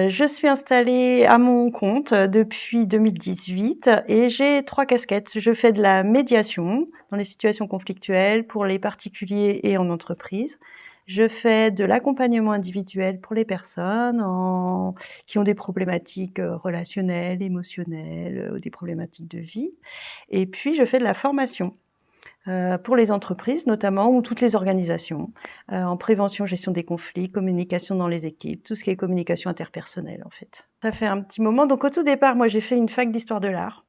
Je suis installée à mon compte depuis 2018 et j'ai 3 casquettes. Je fais de la médiation dans les situations conflictuelles pour les particuliers et en entreprise. Je fais de l'accompagnement individuel pour les personnes qui ont des problématiques, relationnelles, émotionnelles, ou des problématiques de vie. Et puis je fais de la formation, pour les entreprises notamment ou toutes les organisations, en prévention, gestion des conflits, communication dans les équipes, tout ce qui est communication interpersonnelle en fait. Ça fait un petit moment, donc au tout départ, moi j'ai fait une fac d'histoire de l'art,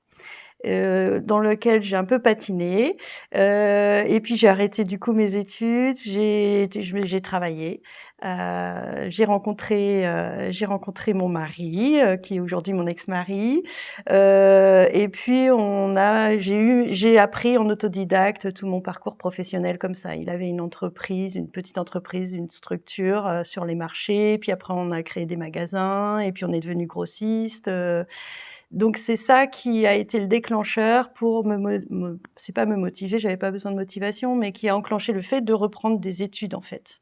dans lequel j'ai un peu patiné, et puis j'ai arrêté du coup mes études, j'ai travaillé, j'ai rencontré mon mari, qui est aujourd'hui mon ex-mari, et puis j'ai appris en autodidacte tout mon parcours professionnel comme ça. Il avait une entreprise, une petite entreprise, une structure, sur les marchés, puis après on a créé des magasins et puis on est devenus grossistes, donc c'est ça qui a été le déclencheur pour c'est pas me motiver, j'avais pas besoin de motivation, mais qui a enclenché le fait de reprendre des études, en fait.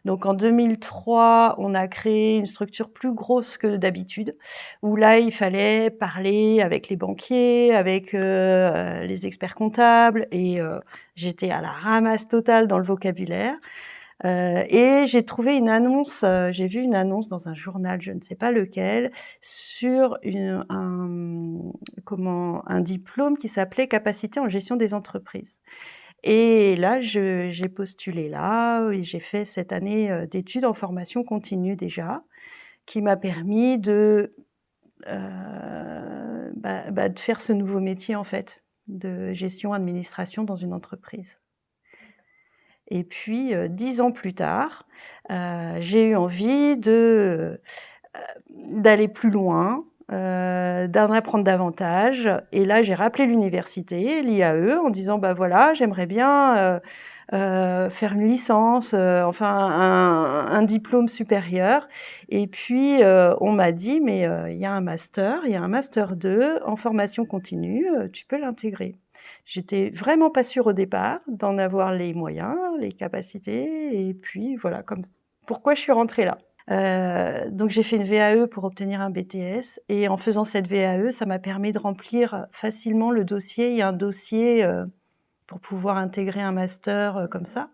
Donc en 2003, on a créé une structure plus grosse que d'habitude, où là, il fallait parler avec les banquiers, avec, les experts comptables et j'étais à la ramasse totale dans le vocabulaire. Et j'ai trouvé une annonce, j'ai vu une annonce dans un journal, je ne sais pas lequel, sur un diplôme qui s'appelait Capacité en gestion des entreprises. Et là, j'ai postulé là et j'ai fait cette année, d'études en formation continue déjà, qui m'a permis de faire ce nouveau métier en fait, de gestion administration dans une entreprise. Et puis, 10 ans plus tard, j'ai eu envie d'aller plus loin, d'en apprendre davantage et là, j'ai rappelé l'université, l'IAE, en disant: «Bah, voilà, j'aimerais bien, faire une licence, enfin un diplôme supérieur» et puis, on m'a dit: «Mais, il y a un master 2 en formation continue, tu peux l'intégrer». J'étais vraiment pas sûre au départ d'en avoir les moyens, les capacités et puis voilà, pourquoi je suis rentrée là. Donc j'ai fait une VAE pour obtenir un BTS et en faisant cette VAE, ça m'a permis de remplir facilement le dossier. Il y a un dossier, pour pouvoir intégrer un master, comme ça,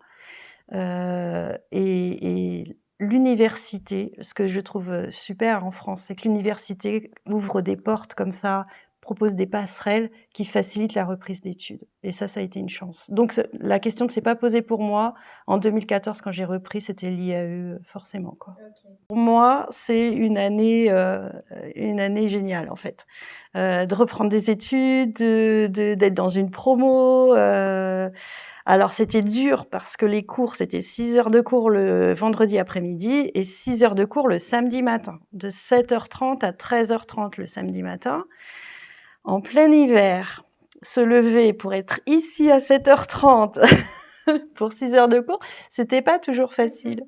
et l'université, ce que je trouve, super en France, c'est que l'université ouvre des portes comme ça, propose des passerelles qui facilitent la reprise d'études et ça a été une chance. Donc la question ne s'est pas posée pour moi. En 2014 quand j'ai repris, c'était l'IAE, forcément, quoi. OK. Pour moi, c'est une année géniale, en fait, de reprendre des études, d'être dans une promo, alors c'était dur parce que les cours, c'était 6 heures de cours le vendredi après-midi et 6 heures de cours le samedi matin, de 7h30 à 13h30 le samedi matin. En plein hiver, se lever pour être ici à 7h30 pour 6 heures de cours, c'était pas toujours facile.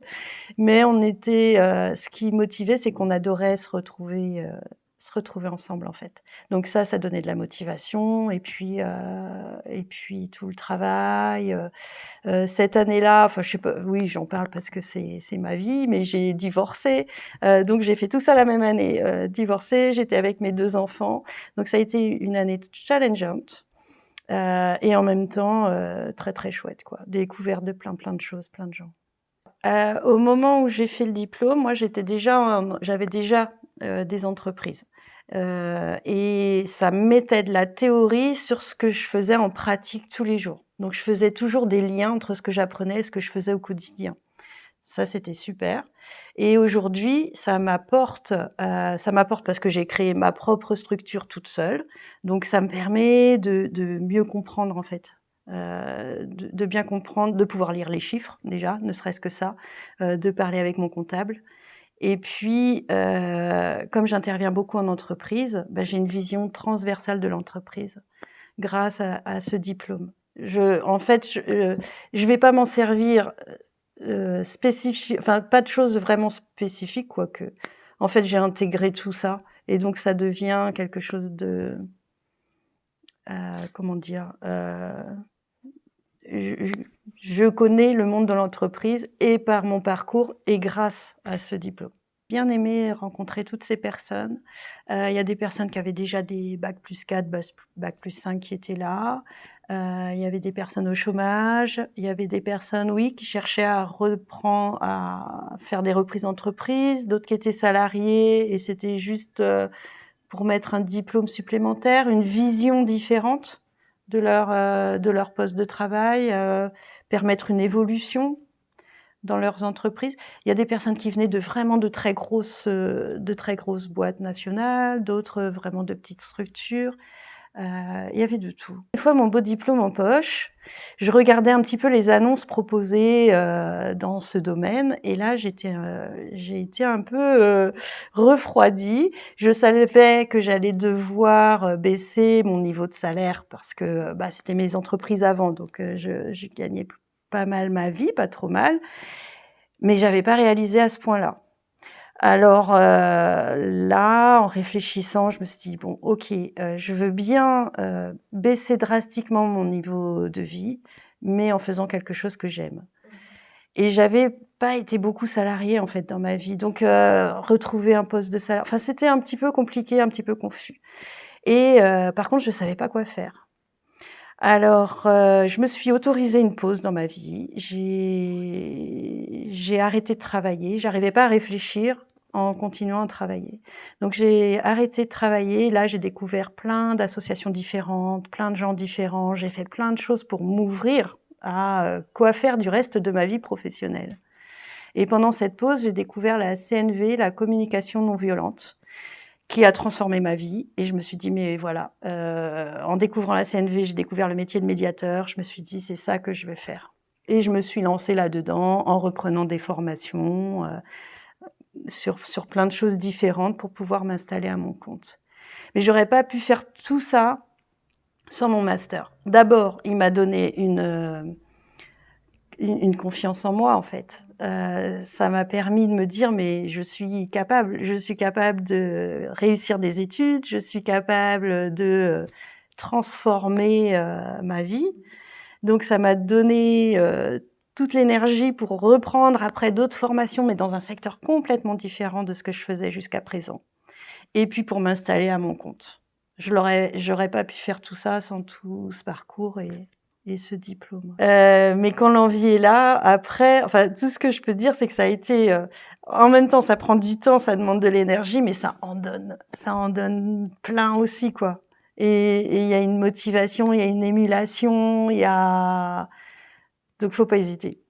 Mais ce qui motivait, c'est qu'on adorait se retrouver ensemble, en fait. Donc ça donnait de la motivation et puis tout le travail, cette année-là, enfin je sais pas, oui, j'en parle parce que c'est ma vie, mais j'ai divorcé, donc j'ai fait tout ça la même année, divorcée, j'étais avec mes 2 enfants, donc ça a été une année challengeante, et en même temps, très, très chouette, quoi. Découverte de plein de choses, plein de gens. Au moment où j'ai fait le diplôme, moi j'avais déjà, des entreprises, et ça mettait de la théorie sur ce que je faisais en pratique tous les jours. Donc je faisais toujours des liens entre ce que j'apprenais et ce que je faisais au quotidien. Ça, c'était super et aujourd'hui, ça m'apporte parce que j'ai créé ma propre structure toute seule, donc ça me permet de mieux comprendre, en fait, de bien comprendre, de pouvoir lire les chiffres déjà, ne serait-ce que ça, de parler avec mon comptable et puis, comme j'interviens beaucoup en entreprise, bah, j'ai une vision transversale de l'entreprise grâce à ce diplôme. En fait, je vais pas m'en servir, enfin, pas de choses vraiment spécifiques, quoique. En fait, j'ai intégré tout ça et donc ça devient quelque chose de, comment dire? Je je connais le monde de l'entreprise et par mon parcours et grâce à ce diplôme. Bien aimé rencontrer toutes ces personnes. Il y a des personnes qui avaient déjà des bac+4, bac+5 qui étaient là. Il y avait des personnes au chômage. Il y avait des personnes, oui, qui cherchaient à faire des reprises d'entreprise, d'autres qui étaient salariés et c'était juste, pour mettre un diplôme supplémentaire, une vision différente de leur poste de travail, permettre une évolution dans leurs entreprises. Il y a des personnes qui venaient de vraiment de très grosses boîtes nationales, d'autres, vraiment de petites structures. Il y avait de tout. Une fois mon beau diplôme en poche, je regardais un petit peu les annonces proposées, dans ce domaine et là j'ai été un peu, refroidie. Je savais que j'allais devoir, baisser mon niveau de salaire parce que, bah, c'était mes entreprises avant donc je gagnais pas mal ma vie, pas trop mal. Mais j'avais pas réalisé à ce point-là. Alors, là, en réfléchissant, je me suis dit: «Bon, OK, je veux bien, baisser drastiquement mon niveau de vie, mais en faisant quelque chose que j'aime». Et j'avais pas été beaucoup salariée, en fait, dans ma vie, donc retrouver un poste de enfin, c'était un petit peu compliqué, un petit peu confus et par contre, je savais pas quoi faire. Alors, je me suis autorisée une pause dans ma vie. J'ai arrêté de travailler. J'arrivais pas à réfléchir en continuant à travailler. Donc j'ai arrêté de travailler. Là, j'ai découvert plein d'associations différentes, plein de gens différents. J'ai fait plein de choses pour m'ouvrir à, quoi faire du reste de ma vie professionnelle. Et pendant cette pause, j'ai découvert la CNV, la communication non violente, qui a transformé ma vie et je me suis dit: «Mais voilà», en découvrant la CNV, j'ai découvert le métier de médiateur, je me suis dit: «C'est ça que je veux faire» et je me suis lancée là-dedans en reprenant des formations, sur plein de choses différentes pour pouvoir m'installer à mon compte. Mais j'aurais pas pu faire tout ça sans mon master. D'abord, il m'a donné une confiance en moi, en fait. Ça m'a permis de me dire: «Mais je suis capable de réussir des études, je suis capable de, transformer, ma vie». Donc ça m'a donné, toute l'énergie pour reprendre après d'autres formations, mais dans un secteur complètement différent de ce que je faisais jusqu'à présent et puis pour m'installer à mon compte. J'aurais pas pu faire tout ça sans tout ce parcours et ce diplôme. Mais quand l'envie est là, après enfin tout ce que je peux dire, c'est que ça a été, en même temps ça prend du temps, ça demande de l'énergie, mais ça en donne plein aussi quoi. Et il y a une motivation, il y a une émulation, il y a donc faut pas hésiter.